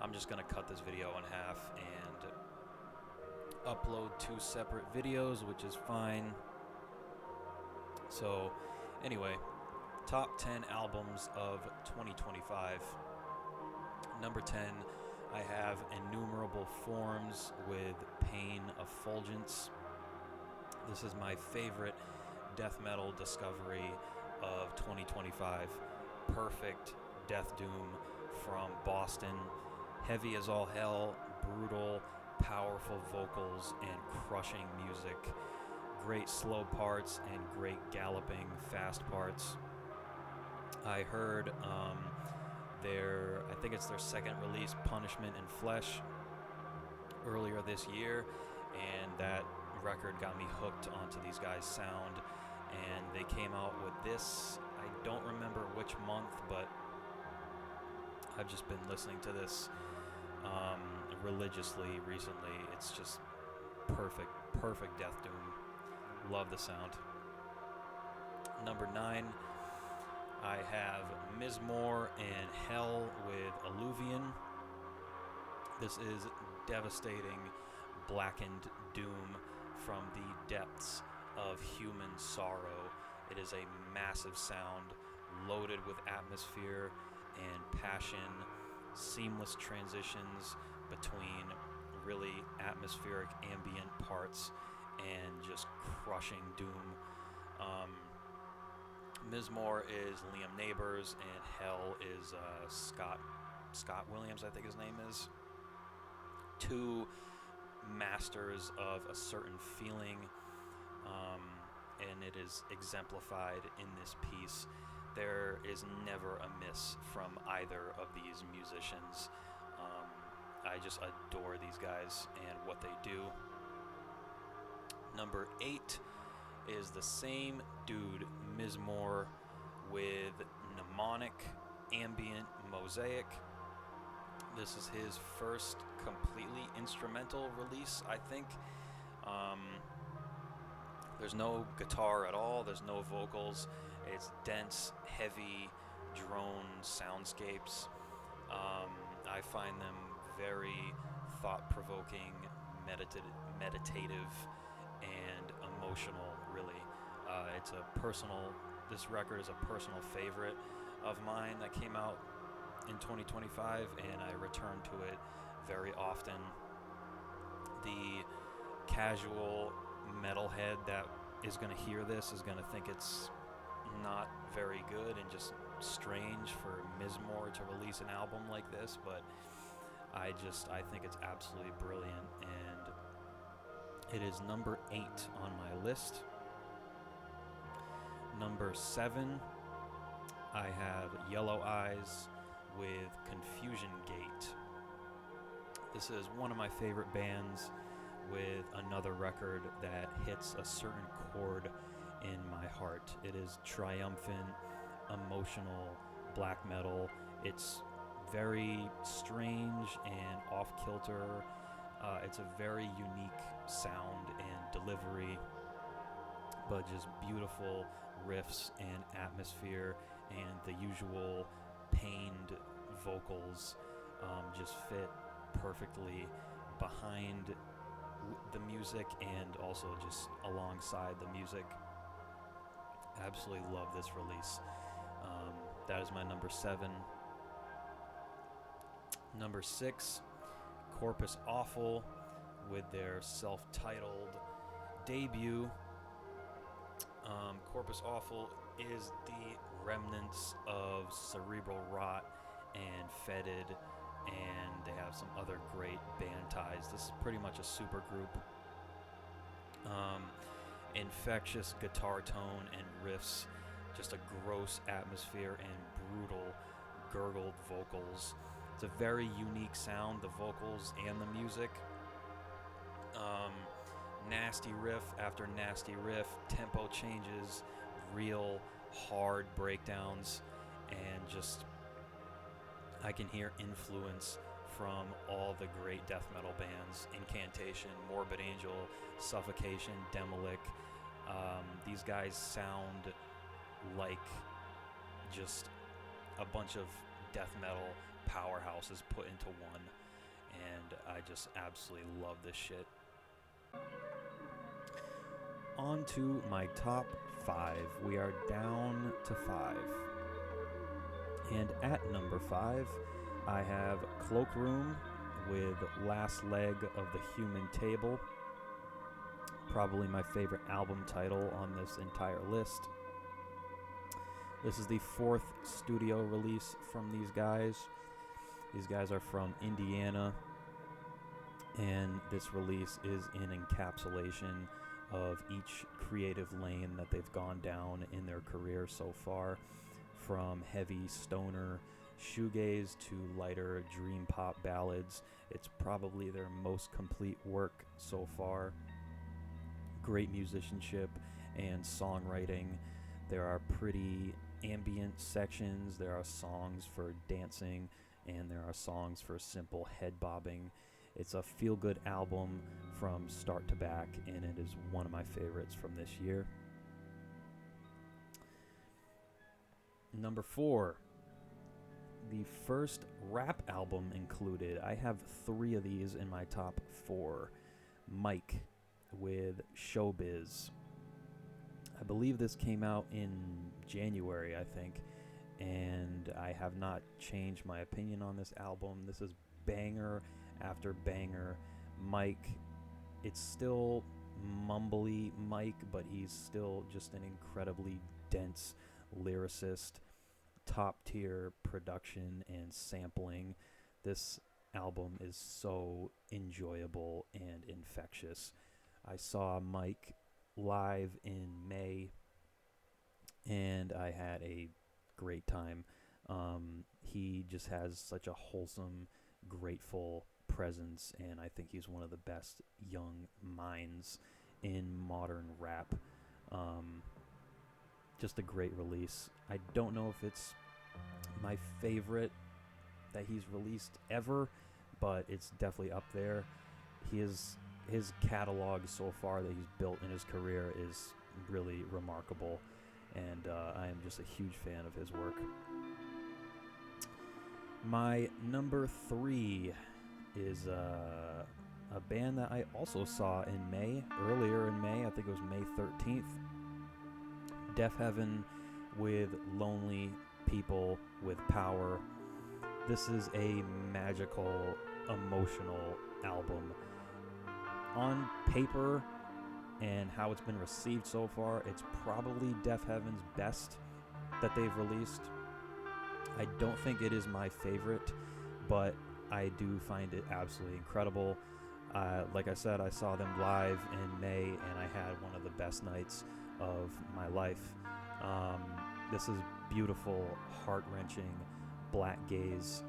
I'm just going to cut this video in half and upload 2 separate videos, which is fine. So, anyway, top 10 albums of 2025. Number 10, I have Innumerable Forms with Pain Effulgence. This is my favorite death metal discovery of 2025. Perfect death doom from Boston. Heavy as all hell, brutal, powerful vocals, and crushing music. Great slow parts and great galloping fast parts. I heard I think it's their second release, Punishment in Flesh, earlier this year, and that record got me hooked onto these guys' sound, and they came out with this, I don't remember which month, but I've just been listening to this religiously recently. It's just perfect death doom. Love the sound. Number 9, I have Mizmor and Hell with Alluvion. This is devastating, blackened doom from the depths of human sorrow. It is a massive sound, loaded with atmosphere and passion, seamless transitions between really atmospheric ambient parts and just crushing doom. Mizmor is Liam Neighbors, and Hell is Scott Williams, I think his name is. 2 masters of a certain feeling, and it is exemplified in this piece. There is never a miss from either of these musicians. I just adore these guys and what they do. Number 8 is the same dude, Mizmor, with Mnemonic, Ambient, Mosaic. This is his first completely instrumental release, I think. There's no guitar at all, there's no vocals. It's dense, heavy drone soundscapes. I find them very thought-provoking, meditative, and emotional, really. This record is a personal favorite of mine that came out in 2025, and I return to it very often. The casual metalhead that is going to hear this is going to think it's not very good and just strange for Mizmor to release an album like this, but I think it's absolutely brilliant, and it is number 8 on my list. Number 7, I have Yellow Eyes with Confusion Gate. This is one of my favorite bands with another record that hits a certain chord in my heart. It is triumphant, emotional black metal. It's very strange and off-kilter. It's a very unique sound and delivery, but just beautiful riffs and atmosphere, and the usual pained vocals just fit perfectly behind the music and also just alongside the music. Absolutely love this release. That is my number 7. Number 6, Corpus Offal with their self-titled debut. Corpus Offal is the remnants of Cerebral Rot and Fetid, and they have some other great band ties. This is pretty much a super group. Infectious guitar tone and riffs, just a gross atmosphere and brutal gurgled vocals. It's a very unique sound, the vocals and the music. Nasty riff after nasty riff, tempo changes, real hard breakdowns, and just I can hear influence from all the great death metal bands: Incantation, Morbid Angel, Suffocation, Demolic. These guys sound like just a bunch of death metal powerhouses put into one, and I just absolutely love this shit. On to my top 5. We are down to 5. And at number 5, I have Cloakroom with Last Leg of the Human Table. Probably my favorite album title on this entire list. This is the 4th studio release from these guys. These guys are from Indiana, and this release is an encapsulation of each creative lane that they've gone down in their career so far, from heavy stoner shoegaze to lighter dream pop ballads. It's probably their most complete work so far. Great musicianship and songwriting. There are pretty ambient sections, there are songs for dancing, and there are songs for simple head bobbing. It's a feel-good album from start to back, and it is one of my favorites from this year. Number 4, the first rap album included. I have 3 of these in my top 4. Mike with Showbiz. I believe this came out in January, I think, and I have not changed my opinion on this album. This is banger after banger. Mike, it's still mumbly Mike, but he's still just an incredibly dense lyricist. Top tier production and sampling. This album is so enjoyable and infectious. I saw Mike live in May, and I had a great time. He just has such a wholesome, grateful presence, and I think he's one of the best young minds in modern rap. Just a great release. I don't know if it's my favorite that he's released ever, but it's definitely up there. His catalog so far that he's built in his career is really remarkable, and I am just a huge fan of his work. My number 3 is a band that I also saw in May, earlier in May. I think it was May 13th. Deafheaven with Lonely People with Power. This is a magical, emotional album. On paper and how it's been received so far, it's probably Deafheaven's best that they've released. I don't think it is my favorite, but I do find it absolutely incredible. Like I said, I saw them live in May, and I had one of the best nights of my life. This is beautiful, heart-wrenching, black gaze.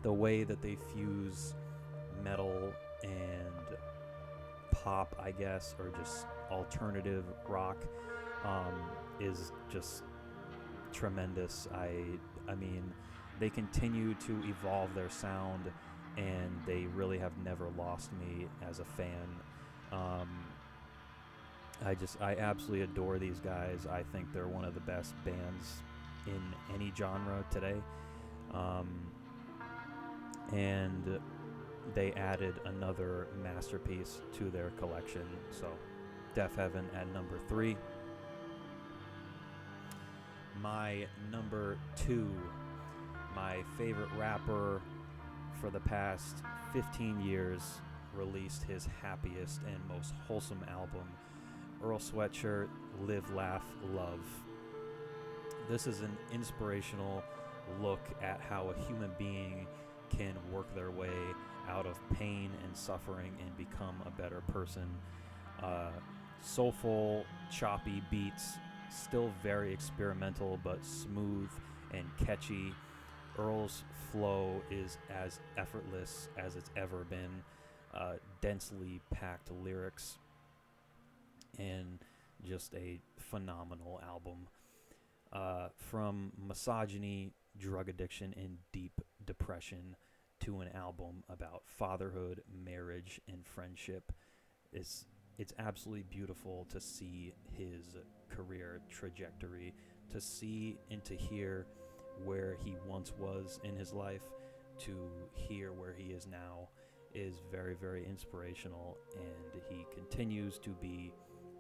The way that they fuse metal and pop, I guess, or just alternative rock, is just tremendous. I mean, they continue to evolve their sound, and they really have never lost me as a fan. I absolutely adore these guys. I think they're one of the best bands in any genre today. And they added another masterpiece to their collection. So, Deafheaven at number 3. My number 2, my favorite rapper for the past 15 years, released his happiest and most wholesome album, Earl Sweatshirt, Live, Laugh, Love. This is an inspirational look at how a human being can work their way out of pain and suffering and become a better person. Soulful, choppy beats, still very experimental but smooth and catchy. Earl's flow is as effortless as it's ever been. Densely packed lyrics, and just a phenomenal album. From misogyny, drug addiction, and deep depression to an album about fatherhood, marriage, and friendship. It's absolutely beautiful to see his career trajectory, to see and to hear where he once was in his life to here where he is now is very, very inspirational, and he continues to be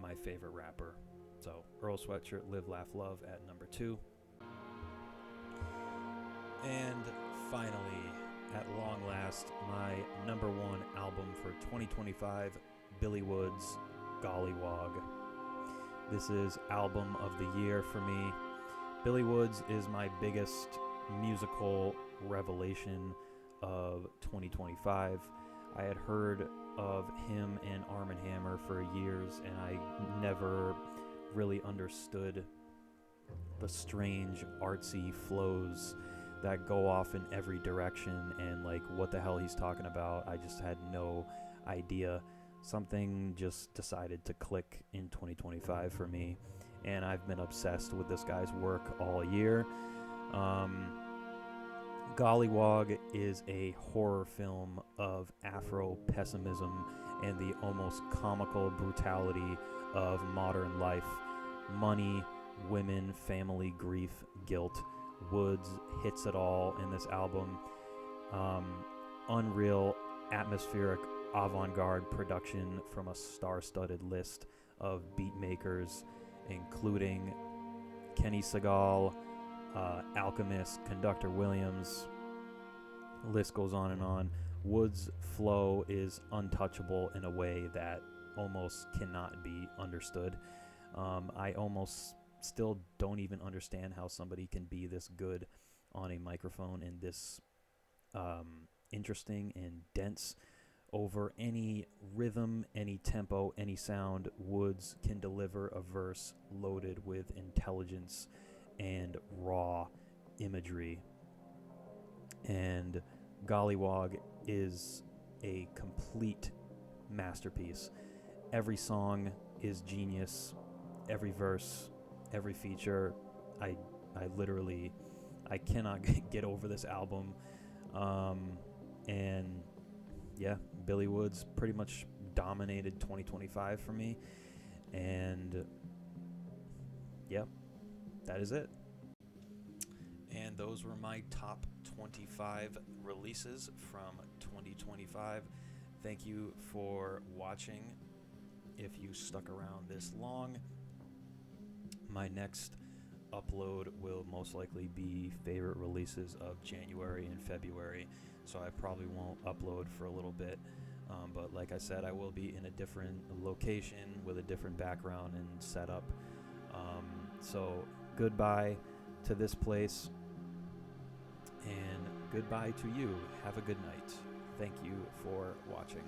my favorite rapper. So Earl Sweatshirt, Live, Laugh, Love at number 2. And finally, at long last, my number 1 album for 2025, Billy Woods, Golliwog. This is album of the year for me. Billy Woods is my biggest musical revelation of 2025. I had heard of him and Arm & Hammer for years, and I never really understood the strange artsy flows that go off in every direction, and like what the hell he's talking about. I just had no idea. Something just decided to click in 2025 for me, and I've been obsessed with this guy's work all year. Golliwog is a horror film of Afro-pessimism and the almost comical brutality of modern life. Money, women, family, grief, guilt. Woods hits it all in this album. Unreal, atmospheric, avant-garde production from a star-studded list of beat makers, including Kenny Segal, Alchemist, Conductor Williams. List goes on and on. Woods' flow is untouchable in a way that almost cannot be understood. I almost still don't even understand how somebody can be this good on a microphone and this interesting and dense over any rhythm, any tempo, any sound. Woods can deliver a verse loaded with intelligence and raw imagery. And Golliwog is a complete masterpiece. Every song is genius. Every verse, every feature. I cannot get over this album. And yeah, Billy Woods pretty much dominated 2025 for me. And yeah, that is it. And those were my top 25 releases from 2025. Thank you for watching. If you stuck around this long, my next upload will most likely be favorite releases of January and February, so I probably won't upload for a little bit. But like I said, I will be in a different location with a different background and setup. So goodbye to this place, and goodbye to you. Have a good night. Thank you for watching.